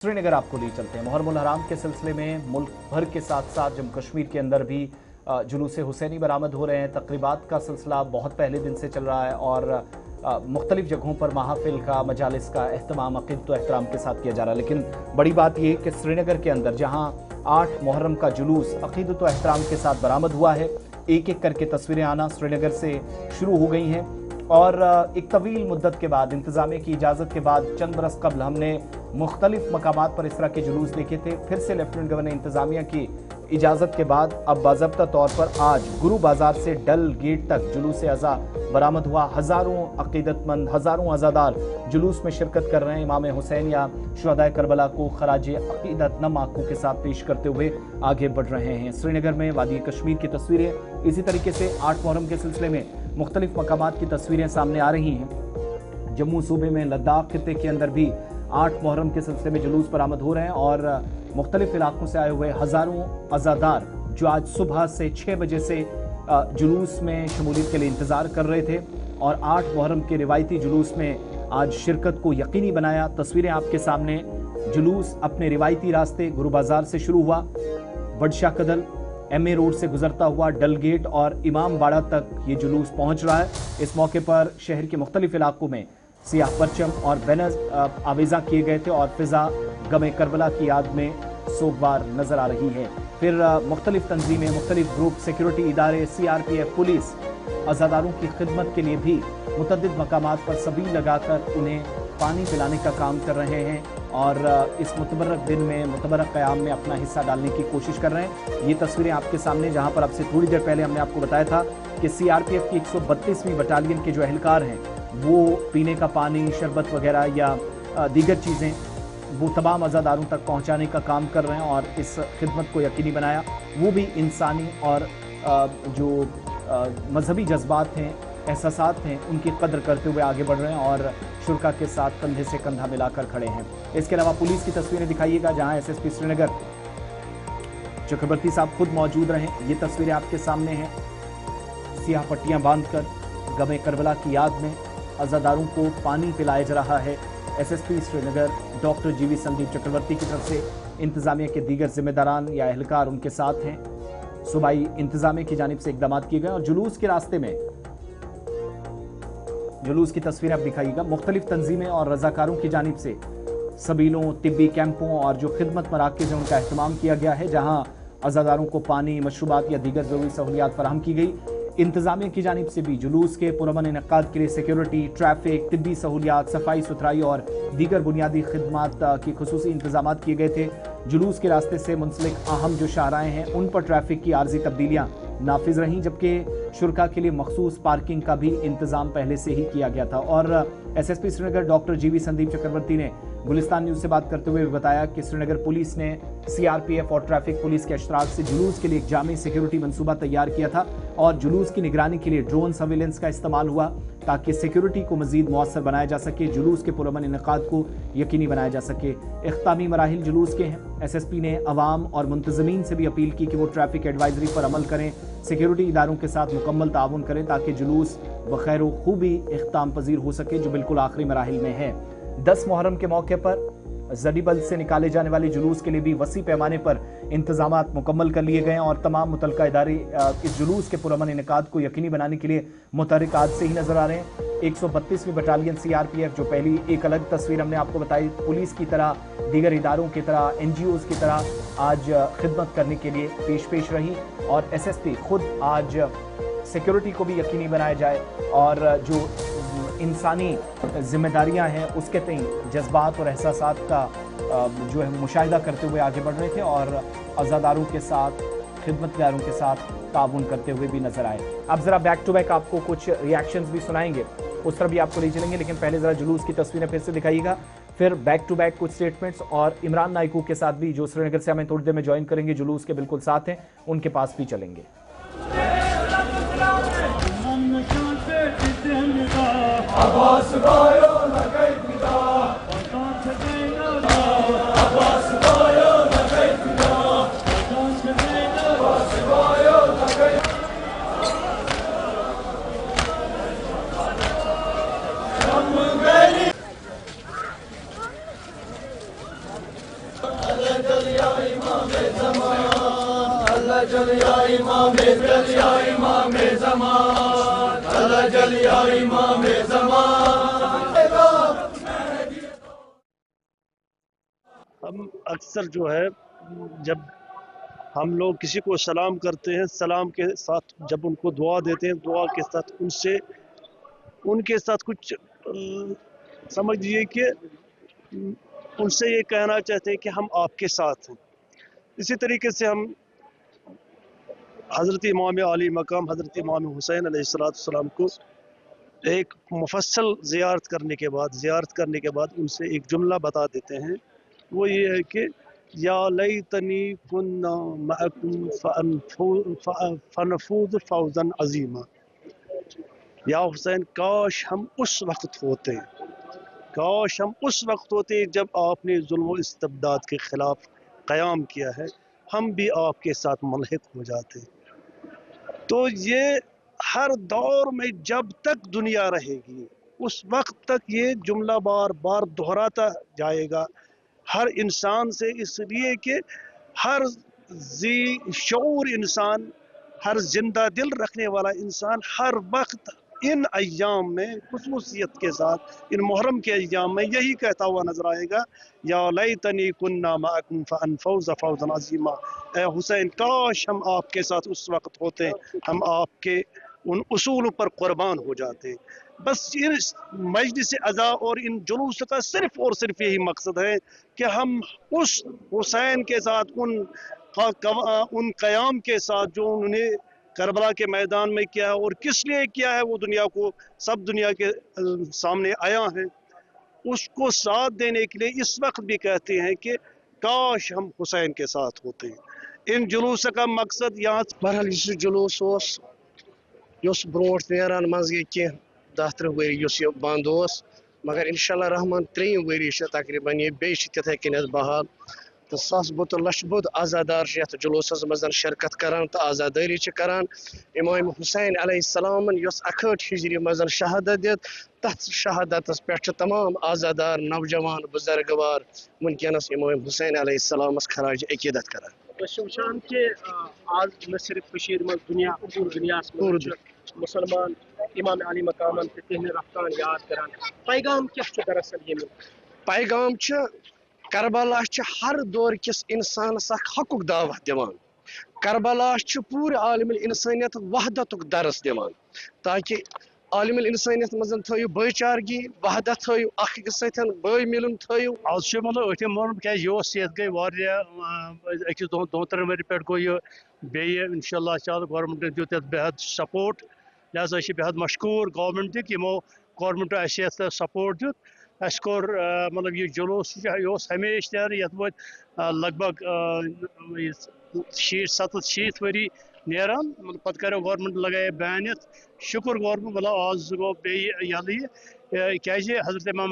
श्रीनगर आपको ले चलते हैं। मुहर्रमुल हराम के सिलसिले में मुल्क भर के साथ साथ जम्मू कश्मीर के अंदर भी जुलूस हुसैनी बरामद हो रहे हैं। तकरीबात का सिलसिला बहुत पहले दिन से चल रहा है और मुख्तलिफ जगहों पर महाफिल का मजालिस का एहतमाम अक़ीदत व एहतराम के साथ किया जा रहा है। लेकिन बड़ी बात यह कि श्रीनगर के अंदर जहाँ 8 मुहर्रम का जुलूस अक़ीदत व एहतराम के साथ बरामद हुआ है, एक एक करके तस्वीरें आना श्रीनगर से शुरू हो गई हैं। और एक तवील मुद्दत के बाद, इंतज़ामिया की इजाज़त के बाद, चंद बरस कबल हमने मुख्तलिफ मकामात पर इस तरह के जुलूस देखे थे। फिर से लेफ्टिनेंट गवर्नर इंतज़ामिया की इजाज़त के बाद अब बाज़ाब्ता तौर पर आज गुरु बाजार से डल गेट तक जुलूस अज़ा बरामद हुआ। हज़ारों अक़ीदतमंद, हज़ारों अज़ादार जुलूस में शिरकत कर रहे हैं। इमाम हुसैन या शुहदाए करबला को खराज अक़ीदत नम आंखों के साथ पेश करते हुए आगे बढ़ रहे हैं। श्रीनगर में वादी कश्मीर की तस्वीरें, इसी तरीके से 8 मुहर्रम के सिलसिले में मुख्तलिफ मकामात की तस्वीरें सामने आ रही हैं। जम्मू सूबे में लद्दाख खित्ते के अंदर भी 8 मुहर्रम के सिलसिले में जुलूस बरामद हो रहे हैं और मुख्तलिफ इलाकों से आए हुए हज़ारों अज़ादार जो आज सुबह से 6 बजे से जुलूस में शमूलियत के लिए इंतज़ार कर रहे थे और 8 मुहर्रम के रिवायती जुलूस में आज शिरकत को यकीनी बनाया। तस्वीरें आपके सामने। जुलूस अपने रिवायती रास्ते गुरु बाजार से शुरू हुआ, बडशाह कदल MA रोड से गुजरता हुआ डल गेट और इमाम बाड़ा तक ये जुलूस पहुंच रहा है। इस मौके पर शहर के मुख्तलिफ इलाकों में सियाह परचम और बैनर आवेजा किए गए थे और फिजा गमे करबला की याद में सोगवार नजर आ रही है। फिर मुख्तलिफ तंजीमें, मुख्तलिफ ग्रुप, सिक्योरिटी इदारे, CRPF, पुलिस अज़ादारों की खिदमत के लिए भी मुतअद्दिद मकामात पर सबील लगाकर उन्हें पानी पिलाने का काम कर रहे हैं और इस मुतबरक दिन में, मुतबरक क़याम में अपना हिस्सा डालने की कोशिश कर रहे हैं। ये तस्वीरें आपके सामने, जहां पर अब से थोड़ी देर पहले हमने आपको बताया था कि CRPF की 132वीं बटालियन के जो एहलकार हैं वो पीने का पानी, शरबत वगैरह या दीगर चीज़ें वो तमाम अज़ादारों तक पहुँचाने का काम कर रहे हैं और इस खिदमत को यकीनी बनाया। वो भी इंसानी और जो मजहबी जज्बात हैं, एहसासात हैं, उनकी कदर करते हुए आगे बढ़ रहे हैं और शुरका के साथ कंधे से कंधा मिलाकर खड़े हैं। इसके अलावा पुलिस की तस्वीरें दिखाइएगा, जहां SSP श्रीनगर चक्रवर्ती साहब खुद मौजूद रहे। ये तस्वीरें आपके सामने हैं। सियाह पट्टियां बांधकर गमे करबला की याद में अज़ादारों को पानी पिलाया जा रहा है। SSP Srinagar doctor GV Sandeep Chakravarti की तरफ से इंतज़ामिया के दीगर जिम्मेदारान या एहलकार उनके साथ हैं। सूबाई इंतज़ामिया की जानिब से इक़दामात किए गए और जुलूस के रास्ते में, जुलूस की तस्वीरें आप दिखाइएगा, मुख्तलिफ तंजीमें और रजाकारों की जानिब से सबीलों, तिब्बी कैंपों और जो खिदमत मराकज़ हैं उनका अहतमाम किया गया है, जहां अज़ादारों को पानी, मशरूबात या दीगर ज़रूरी सहूलियात फराहम की गई। इंतज़ामिया की जानिब से भी जुलूस के पुरअमन इनेकाद के लिए सिक्योरिटी, ट्रैफिक, तिब्बी सहूलियात, सफाई सुथराई और दीगर बुनियादी खिदमात की खुसूसी इंतज़ामात किए गए थे। जुलूस के रास्ते से मुंसलिक अहम जो शाहराएँ हैं उन पर ट्रैफिक की आर्जी तब्दीलियाँ नाफिज रहीं, जबकि शुरका के लिए मखसूस पार्किंग का भी इंतज़ाम पहले से ही किया गया था। और SSP Srinagar doctor GV Sandeep Chakravarti ने गुलिस्तान न्यूज़ से बात करते हुए बताया कि श्रीनगर पुलिस ने CRPF और ट्रैफिक पुलिस के अशतराक से जुलूस के लिए एक जामी सिक्योरिटी मंसूबा तैयार किया था और जुलूस की निगरानी के लिए ड्रोन सर्विलेंस का इस्तेमाल हुआ ताकि सिक्योरिटी को मजीद मौसर बनाया जा सके, जुलूस के पुरअमन इनेकाद को यकीनी बनाया जा सके। इख्तामी मराहिल जुलूस के हैं। SSP ने अवाम और मुंतज़मीन से भी अपील की कि वो ट्रैफिक एडवाइजरी पर अमल करें, सिक्योरिटी इदारों के साथ मुकम्मल ताउन करें ताकि जुलूस बखैर खूबी इख्ताम पजीर हो सके, जो बिल्कुल आखिरी मराहिल में है। 10 मुहर्रम के मौके पर जडीबल से निकाले जाने वाले जुलूस के लिए भी वसी पैमाने पर इंतजामात मुकम्मल कर लिए गए हैं और तमाम मुतल्लका इदारे इस जुलूस के पुरअमन इनेकाद को यकीनी बनाने के लिए मुतहर्रिक आज से ही नजर आ रहे हैं। 132वीं बटालियन CRPF, जो पहली एक अलग तस्वीर हमने आपको बताई, पुलिस की तरह, दीगर इदारों की तरह, NGOs की तरह आज खिदमत करने के लिए पेश रही और SSP खुद आज सिक्योरिटी को भी यकीनी बनाया जाए और जो इंसानी जिम्मेदारियां हैं उसके तई जज्बात और एहसासात का जो है मुशाहिदा करते हुए आगे बढ़ रहे थे और अज़ादारों के साथ, खिदमतगारों के साथ ताउन करते हुए भी नजर आए। अब ज़रा बैक टू बैक आपको कुछ रिएक्शंस भी सुनाएंगे, उस तरह भी आपको ले चलेंगे, लेकिन पहले ज़रा जुलूस की तस्वीरें फिर से दिखाइएगा, फिर बैक टू बैक कुछ स्टेटमेंट्स और इमरान नाइकू के साथ भी, जो श्रीनगर से हमें थोड़ी देर में ज्वाइन करेंगे, जुलूस के बिल्कुल साथ हैं, उनके पास भी चलेंगे। चल या इमाम ज़मान, अल्लाह चल या इमाम चल या इमाम ज़मान, अल्लाह चल या इमाम ज़मान। हम अक्सर जो है जब हम लोग किसी को सलाम करते हैं, सलाम के साथ जब उनको दुआ देते हैं, दुआ के साथ उनके साथ कुछ समझ लीजिए कि उनसे ये कहना चाहते हैं कि हम आपके साथ हैं। इसी तरीके से हम हज़रत इमाम आली मकाम हज़रत इमाम हुसैन अलैहिस्सलाम को एक मुफस्सल ज़ियारत करने के बाद उनसे एक जुमला बता देते हैं। वो ये है कि या लैतनी कुन्ना मअकुम फनफूज़ फौज़न अज़ीमा। या हुसैन काश हम उस वक्त होते जब आपने जुल्म व इस्तबदाद के खिलाफ क़याम किया है, हम भी आपके साथ मुल्हिक हो जाते। तो ये हर दौर में जब तक दुनिया रहेगी उस वक्त तक ये जुमला बार बार दोहराता जाएगा हर इंसान से, इसलिए कि हर जी शऊर इंसान, हर जिंदा दिल रखने वाला इंसान हर वक्त इन अय्याम में खुसूसियत के साथ इन मुहर्रम के अय्याम में यही कहता हुआ नजर आएगा, या लैतनी कुन्ना मअकुम फअनफूज़ फौज़न अज़ीमा। ए हुसैन काश हम आपके साथ उस वक्त होते, हम आपके उन उसूलों पर कुर्बान हो जाते। बस इस मजलिस अज़ा और इन जुलूस का सिर्फ और सिर्फ यही मकसद है कि हम उस हुसैन के साथ उन क़याम के साथ जो उन्होंने करबला के मैदान में किया है और किस लिए किया है, वो दुनिया को सब दुनिया के सामने आया है, उसको साथ देने के लिए इस वक्त भी कहते हैं कि काश हम हुसैन के साथ होते हैं। इन जुलूस का मकसद यहाँ बहरहाल जुलूस ब्रोट नेरान मज गई कह 10-13 वरी यह बंद मगर इंशाल्लाह रहमान 3 वरी तकरीबन ये बे तथे कन बहाल तो सास बुत लछ बुत आज़ादार ये जुलूस मज शिरकत करान तो आज़ादारी करान। इमाम हुसैन अलैहिस्सलाम 61 हिजरी मज शहादत दित, तथ शहादत पे तमाम आज़ादार नौजवान बुजुर्गवार वनकस इमाम हुसैन अलैहिस्सलाम खराज अकीदत करान। वुचान कि आज न सिर्फ दुनिया पूरे दुनिया मुसलमान इमाम अली मकामन तिहन रफ्तान याद करान, पैगाम क्या दरअसल ये पैगाम करबला हर दौर किस इंसानस हकुक दावत दिवान। करबला पूरे आलम इंसानियत वहदत दरस दिवान, ताकि आलम इंसानियत मज थो भाईचारगी वहदत थो अखिस बई मिलन थो। आज मतलब अठम मोन क्या ये गई अकिस 2-3 वरी पे गो ये बे इंशाल्लाह गवर्नमेंट दित बेहद सपोर्ट, लिहाजा बेहद मशकूर गवर्नमेंट कि गवर्नमेंट सपोर्ट दित। अस कोर मतलब ये जुलूस यह हमेशा नीर ये वो लगभग 60-70 वरी नीरान, मतलब पे करो गवर्नमेंट लगाए बैन ये शुक्र गवर्नमेंट मतलब आज गो बे क्या हजरत इमाम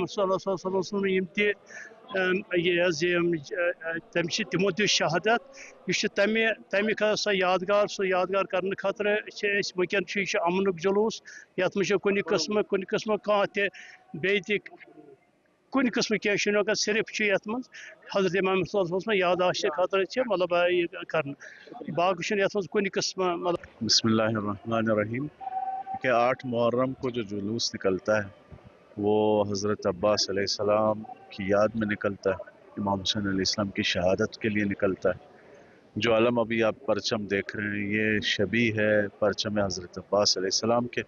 तमो द शहादत तमिक सह यादगार कर खतर वैन अमन जुलूस ये कुन किस्म कह कुन किस्म क्या सिर्फ ये हजरत इमाम में यादाश्त खतर मतलब कर बाकी कुन किस्म मतलब। बिस्मिल्लाहिर्रहमानिर्रहीम कि 8 मुहर्रम को जो जुलूस निकलता है वो हज़रत अब्बास अलैहिस्सलाम की याद में निकलता है, इमाम हुसैन अलैहिस्सलाम की शहादत के लिए निकलता है। जो अलम अभी आप परचम देख रहे हैं ये शबी है परचम हज़रत अब्बास अलैहिस्सलाम के,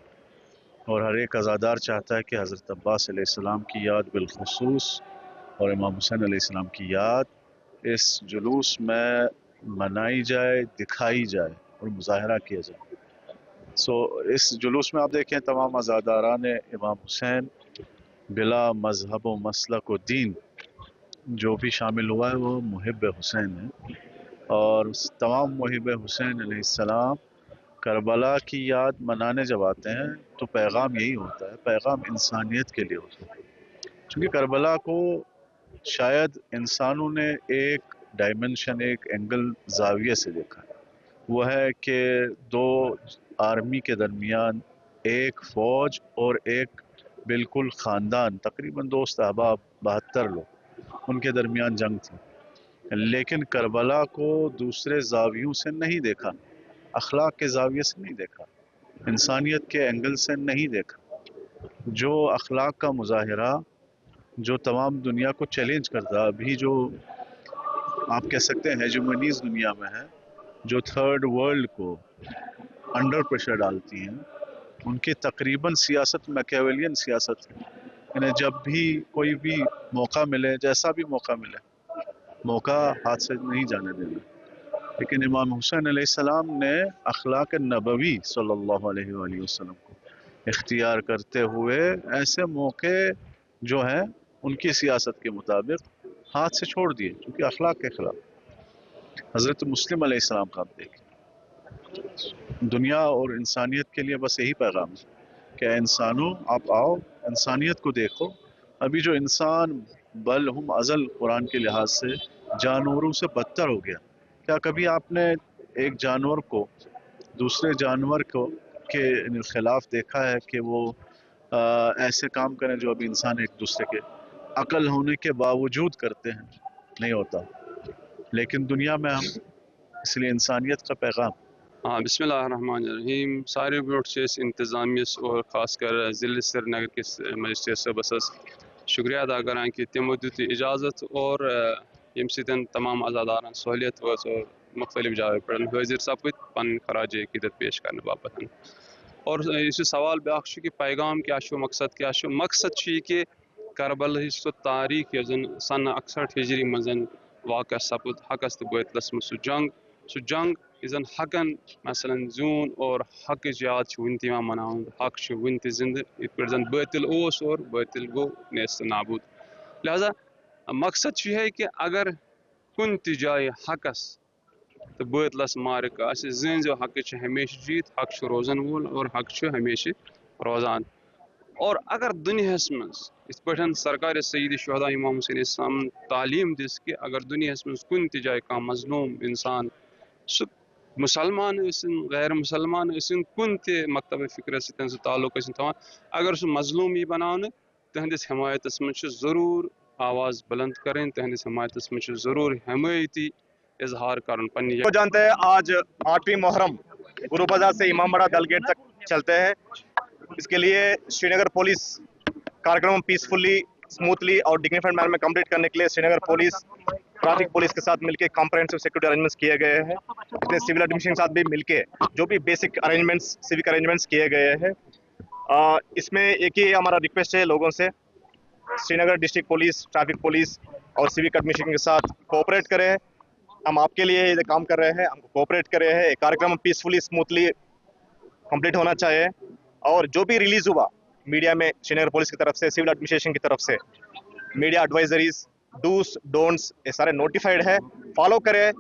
और हर एक अज़ादार चाहता है कि हज़रत अब्बास अलैहिस्सलाम की याद बिलखुसूस और इमाम हुसैन अलैहिस्सलाम की याद इस जुलूस में मनाई जाए, दिखाई जाए और मुजाहरा किया जाए। इस जुलूस में आप देखें तमाम अज़ादारान इमाम हुसैन बिला मजहब व मसलक व दीन जो भी शामिल हुआ है वो मुहिब हुसैन है, और तमाम मुहिब हुसैन अलैहिस्सलाम करबला की याद मनाने जब आते हैं तो पैगाम यही होता है, पैगाम इंसानियत के लिए होता है। क्योंकि करबला को शायद इंसानों ने एक डायमेंशन, एक एंगल, जाविये से देखा, वो है कि 2 आर्मी के दरमियान एक फ़ौज और एक बिल्कुल ख़ानदान, तकरीबन दोस्त अहबाब 72 लोग, उनके दरमियान जंग थी। لیکن کربلا کو دوسرے زاویوں سے نہیں دیکھا، اخلاق کے زاویے سے نہیں دیکھا، انسانیت کے اینگل سے نہیں دیکھا. جو اخلاق کا مظاہرہ جو تمام دنیا کو چیلنج کرتا، ابھی جو آپ کہہ سکتے ہیں ہیجومنیز دنیا میں ہے، جو تھرڈ ورلڈ کو انڈر پریشر ڈالتی ہیں، ان کی تقریباً سیاست میکیاویلین سیاست ہے. انہیں جب بھی کوئی بھی موقع ملے، جیسا بھی موقع ملے، موقع ہاتھ سے نہیں جانے دینا. لیکن امام حسین علیہ السلام نے اخلاق نبوی صلی اللہ علیہ وآلہ وسلم کو اختیار کرتے ہوئے ایسے موقع جو ہیں ان کی سیاست کے مطابق ہاتھ سے چھوڑ دیے، کیونکہ اخلاق کے خلاف. حضرت مسلم علیہ السلام کا آپ دیکھیں، دنیا اور انسانیت کے لیے بس یہی پیغام ہے کہ انسانوں آپ آؤ، انسانیت کو دیکھو. ابھی جو انسان بل ہم ازل قرآن کے لحاظ سے جانوروں سے بدتر ہو گیا. کیا کبھی آپ نے ایک جانور کو دوسرے جانور کو کے خلاف دیکھا ہے کہ وہ ایسے کام کریں جو ابھی انسان ایک دوسرے کے عقل ہونے کے باوجود کرتے ہیں؟ نہیں ہوتا. لیکن دنیا میں ہم اس لیے انسانیت کا پیغام. بسم اللہ الرحمن الرحیم. سارے برونٹ انتظامیس اور خاص کر ضلع سری نگر کس مجسٹریٹ صٲبس شکریہ ادا کران کہ تمو دیت اجازت اور یم سۭتۍ تمام عزادارن سہولیت وٲژ اور مختلف جایو پٮ۪ٹھ حٲضر سپٕدۍ پنٕنۍ خراج عقیدت پیش کرنہٕ باپتھ. اور یُس یہِ سوال بیٛاکھ چھُ کہ پیغام کیٛاہ چھُ، مقصد کیٛاہ چھُ؟ مقصد چھُ یہِ کہ کربلہٕچ سۄ تاریٖخ یۄس زن سنہٕ 61 ہجری منٛز واقع سپُد حقس تہٕ باطلس منٛز سُہ جنگ یُس زن حقن مثلاً زیوٗن اور حقٕچ یاد چھِ وُنہِ تہِ یِوان مناونہٕ. حق چھُ وُنہِ تہِ زِندٕ یِتھ پٲٹھۍ زن بٲطل اوس اور بٲطل گوٚو نیست نابوٗد. لہذا مقصد چھُ یِہے کہ اگر کُنہِ تہِ جایہِ حقس تہٕ بٲطلس مارک آسہِ، زٲنۍزیو حقٕچ چھِ ہمیشہِ جیٖت، حق چھُ روزن وول اور حق چھُ ہمیشہِ روزان. اور اگر دُنیاہس منٛز یِتھ پٲٹھۍ سرکار سید شہدا امام حسین اسلام تعلیٖم دِژ کہ اگر دُنیاہس منٛز کُنہِ تہِ جایہِ کانٛہہ مظلوٗم انسان، سُہ مسلمان ٲسِن غیر مسلمان ٲسِن، کُنہِ تہِ مکتب فکرس سۭتۍ سُہ تعلق ٲسِن تھاوان، اگر سُہ مظلوٗم یی بناونہٕ تہنٛدِس حمایتس منٛز چھُ ضروٗر آواز بلند کرٕنۍ، تہنٛدِس حمایتس منٛز چھُ ضروٗر حمایتی اظہار کرُن. پننہِ کو جانتے ہیں آج 8ویں محرم گرو بازار سے امام باڑہ ڈل گیٹ تک چلتے ہیں. اس کے لیے شری نگر پولیس کارکرم پیسفلی، اسموتھلی اور ڈگنیفائڈ مینر میں کمپلیٹ کرنے کے لیے شری نگر پولیس ٹریفک پولیس کے ساتھ مل کے کمپریہنسو سیکورٹی ارینجمنٹس کیے گئے ہیں. اس میں سول ایڈمنسٹریشن کے ساتھ بھی مل کے جو بھی بیسک ارینجمنٹس سیوک ارینجمنٹس کیے گئے ہیں. اس میں ایک ہی ہمارا ریکویسٹ ہے لوگوں سے، Srinagar district police, traffic police اور سیوک ایڈمنسٹریشن کے ساتھ کوآپریٹ کریں. ہم آپ کے لیے یہ کام کر رہے ہیں، ہم کو کوآپریٹ کر رہے ہیں. کارکرم پیسفلی اسموتھلی کمپلیٹ ہونا چاہیے. اور جو بھی ریلیز ہوا میڈیا میں شری نگر پولیس کی طرف سے، سول ایڈمنسٹریشن کی طرف سے، میڈیا ایڈوائزریز، ڈوز ڈونٹس یہ سارے نوٹیفائڈ ہے، فالو کریں.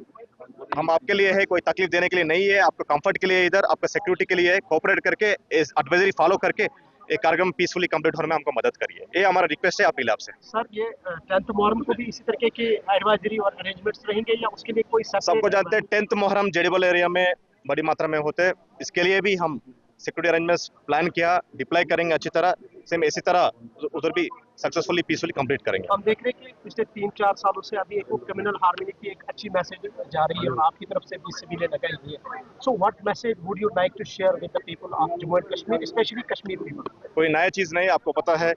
ہم آپ کے لیے ہے، کوئی تکلیف دینے کے لیے نہیں ہے، آپ کو کمفرٹ کے لیے، ادھر آپ کا سیکورٹی کے لیے ہے. کوآپریٹ کر کے ایڈوائزری فالو کر کے ایک کارکرم پیسفلی کمپلیٹ ہونے میں ہم کو مدد کریے. یہ ہمارا ریکویسٹ ہے اپیل آپ سے. سر یہ 10th محرم کو بھی اسی طرح کی ایڈوائزری اور ارینجمنٹس رہیں گے یا اس کے لیے کوئی سب کو جانتے ہیں 10th محرم جیڈیبل ایریا میں بڑی ماترا میں ہوتے ہیں. اس کے لیے بھی ہم سیکورٹی ارینجمنٹس پلان کیا، ڈپلائی کریں گے اچھی طرح. سیم اسی طرح ادھر بھی سکسیسفلی پیسفلی کمپلیٹ کریں گے. ہم دیکھ رہے ہیں کہ پچھلے 3-4 سالوں سے ابھی ایک کرمنل ہارمونی کی ایک اچھی میسج جا رہی ہے اور آپ کی طرف سے بھی سبیلیں لگائی گئی ہیں. So what message would you like to share with the people of Jammu and Kashmir, especially Kashmir people? کوئی نیا چیز نہیں، آپ کو پتہ ہے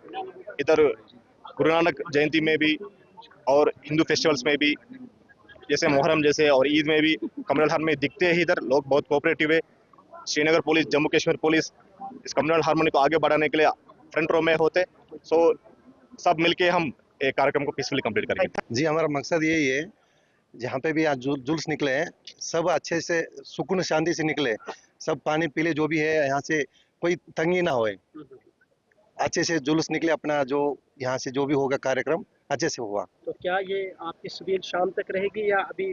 ادھر گرو نانک جینتی میں بھی اور ہندو فیسٹیولس میں بھی جیسے محرم جیسے اور عید میں بھی کمنل ہارمونی میں دکھتے ہیں. ادھر لوگ بہت کوآپریٹیو ہے. شری نگر پولیس، جموں کشمیر پولیس اس کمنل ہارمونی کو آگے بڑھانے کے لیے فرنٹ رو میں ہوتے. سو سب مل کے ہم ایک کارکرم کو پیسفلی کمپلیٹ کریں گے. جی ہمارا مقصد یہی ہے، جہاں پہ بھی آج جلوس نکلے ہیں سب اچھے سے سکون شانتی سے نکلے، سب پانی پی لے، جو بھی ہے یہاں سے کوئی تنگی نہ ہوئے، اچھے سے جلوس نکلے. اپنا جو یہاں سے جو بھی ہوگا کارکرم اچھے سے ہوا. تو کیا یہ آپ کی سبیل شام تک رہے گی یا ابھی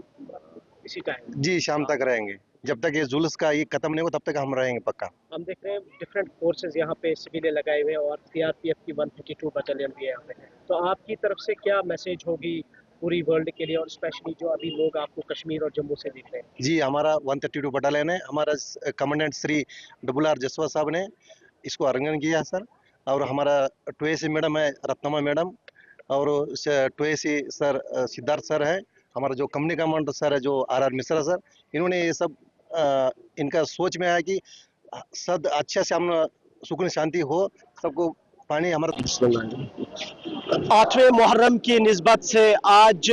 اسی ٹائم؟ جی شام تک رہیں گے، جب تک یہ جلوس کا یہ ختم نہیں ہو تب تک ہم رہیں گے پکا. ہم دیکھ رہے ہیں ڈفرینٹ فورسز یہاں پہ سبیلیں لگائے ہوئے اور CRPF کی 152 بٹالین بھی ہے یہاں پہ. تو آپ کی طرف سے کیا میسج ہوگی پوری ورلڈ کے لیے اور اسپیشلی جو ابھی لوگ آپ کو کشمیر اور جموں سے دیکھ رہے ہیں؟ جی ہمارا 132 بٹالین ہے، ہمارا کمانڈنٹ سری RR جسوا صاحب نے اس کو ارنگن کیا سر. اور ہمارا 2AC میڈم ہے رتنما میڈم، اور 2AC سر سدھارتھ سر ہے، हमारा जो कंपनी कमांडर सर है, जो RR मिश्रा सर, इन्होंने ये सब इनका सोच में आया कि सब अच्छे से हम सुकून शांति हो, सबको पानी हमारा। 8वें मुहर्रम की निस्बत से आज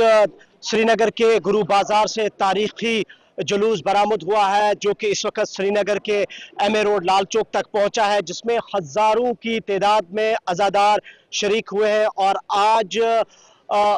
श्रीनगर के गुरु बाजार से तारीखी जुलूस बरामद हुआ है, जो कि इस वक्त श्रीनगर के MA रोड लाल चौक तक पहुंचा है, जिसमें हज़ारों की तादाद में अज़ादार शरीक हुए हैं। और आज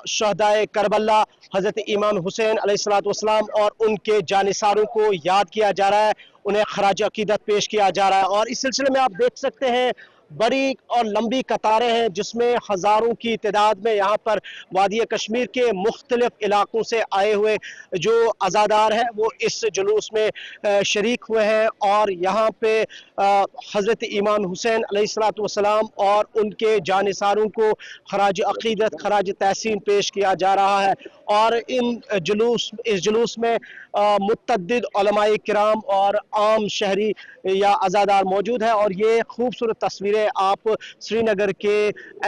शहदाए करबला हज़रत इमाम हुसैन अलैहिस्सलाम और उनके जानिसारों को याद किया जा रहा है, उन्हें खराज अकीदत पेश किया जा रहा है। और इस सिलसिले में आप देख सकते हैं बड़ी और लंबी कतारें हैं, जिसमें हज़ारों की तादाद में यहाँ पर वादी कश्मीर के मुख्तलिफ इलाकों से आए हुए जो अज़ादार हैं वो इस जुलूस में शरीक हुए हैं। और यहाँ पे हज़रत इमाम हुसैन अलैहिस्सलाम और उनके जानिसारों को खराज अकीदत, खराज तहसीन पेश किया जा रहा है। और इस जुलूस में मुतअद्दिद उलमाए किराम और आम शहरी या अज़ादार मौजूद है। और ये खूबसूरत तस्वीरें आप श्रीनगर के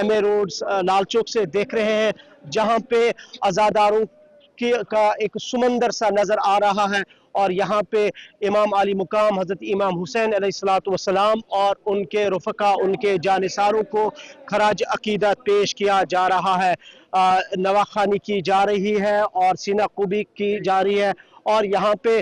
MA रोड लाल चौक से देख रहे हैं, जहां पे अज़ादारों का एक सुमंदर सा नजर आ रहा है। और यहाँ पे इमाम आली मुकाम हज़रत इमाम हुसैन अलैहिस्सलाम और उनके रुफ़का, उनके जानिसारों को खराज अकीदत पेश किया जा रहा है, नवाखानी की जा रही है और सीना कुबी की जा रही है। और यहाँ पे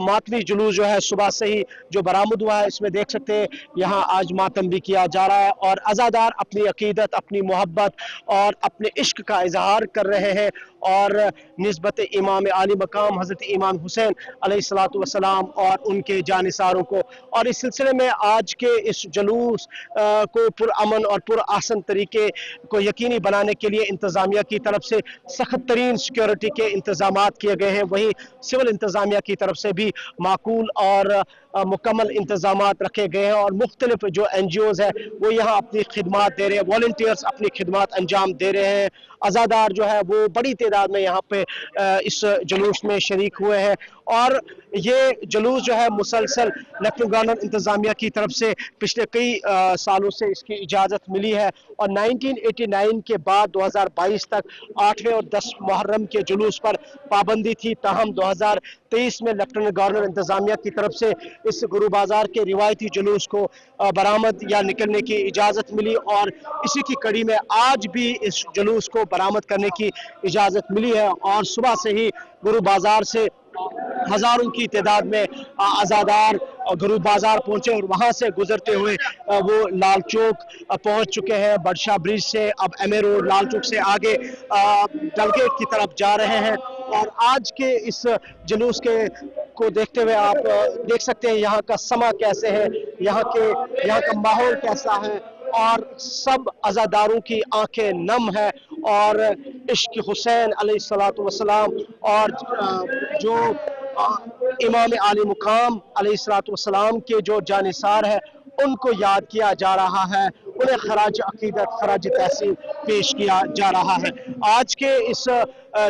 मातमी जुलूस जो है सुबह से ही जो बरामद हुआ है, इसमें देख सकते हैं यहाँ आज मातम भी किया जा रहा है। और अज़ादार अपनी अकीदत, अपनी मोहब्बत और अपने इश्क का इजहार कर रहे हैं और निस्बत इमाम आली मकाम हज़रत इमाम हुसैन अलैहिस्सलाम और उनके जानिसारों को। और इस सिलसिले में आज के इस जुलूस को पुरअमन और पुरअहसन तरीके को यकीनी बनाने के लिए इंतज़ामिया की तरफ से सख्त तरीन सिक्योरिटी के इंतजाम किए गए हैं। वहीं सिविल इंतज़ामिया की तरफ से भी माकूल और मुकम्मल इंतजामात रखे गए हैं। और मुख्तलिफ जो NGOs है वो यहाँ अपनी खिदमात दे रहे हैं, वॉलंटियर्स अपनी खिदमात अंजाम दे रहे हैं। अज़ादार जो है वो बड़ी तादाद में यहाँ पे इस जुलूस में शरीक हुए हैं। और ये जुलूस जो है मुसलसल लेफ्टिनेंट गवर्नर इंतज़ामिया की तरफ से पिछले कई सालों से इसकी इजाज़त मिली है। और 1989 के बाद 2022 तक 8वें और 10 मुहर्रम के जुलूस पर पाबंदी थी। ताहम 2023 में लेफ्टिनेंट गवर्नर इंतज़ामिया की तरफ से इस गुरु बाजार के रिवायती जुलूस को बरामद या निकलने की इजाज़त मिली। और इसी की कड़ी में आज भी इस जुलूस को बरामद करने की इजाज़त मिली है। और सुबह से ही गुरु बाजार से हज़ारों की तादाद में अज़ादार गुरु बाजार पहुंचे और वहां से गुजरते हुए वो लाल चौक पहुंच चुके हैं। बडशाह ब्रिज से अब MA रोड लाल चौक से आगे डलगेट की तरफ जा रहे हैं। और आज के इस जुलूस को देखते हुए आप देख सकते हैं यहाँ का समा कैसे है, यहाँ का माहौल कैसा है। और सब अज़ादारों की आंखें नम है और इश्क हुसैन अलैहिस्सलाम और जो इमाम आली मुकाम अलैहिस्सलाम के जो जानिसार है उनको याद किया जा रहा है, उन्हें खराज अकीदत, खराज तहसीन पेश किया जा रहा है। आज के इस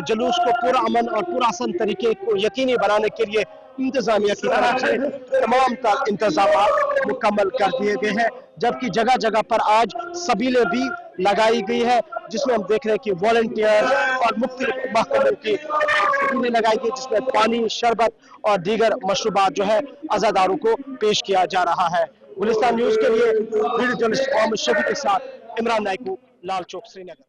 जुलूस को पुरअमन और पुरअहसन तरीके को यकीनी बनाने के लिए इंतज़ामिया की तरफ से तमाम इंतजाम मुकम्मल कर दिए गए हैं, जबकि जगह जगह पर आज सबीलें भी लगाई गई है, जिसमें हम देख रहे हैं कि वॉलंटियर और मुख्तलिफ महकमों की सबीलें लगाई गई, जिसमें पानी, शरबत और दीगर मशरूबात जो है अज़ादारों को पेश किया जा रहा है। गुलिस्तान न्यूज़ के लिए वीडियो जर्नलिस्ट मोहम्मद शफी के साथ इमरान नाइकू, लाल चौक, श्रीनगर।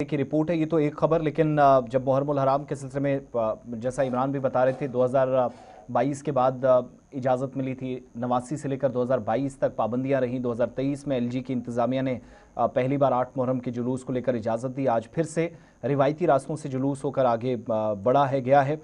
की रिपोर्ट है ये तो एक खबर, लेकिन जब मुहर्रमुल हराम के सिलसिले में जैसा इमरान भी बता रहे थे 2022 के बाद इजाज़त मिली थी, 89 से लेकर 2022 तक पाबंदियां रहीं। 2023 में LG की इंतज़ामिया ने पहली बार 8 मुहर्रम के जुलूस को लेकर इजाज़त दी। आज फिर से रिवायती रास्तों से जुलूस होकर आगे बढ़ा है गया है।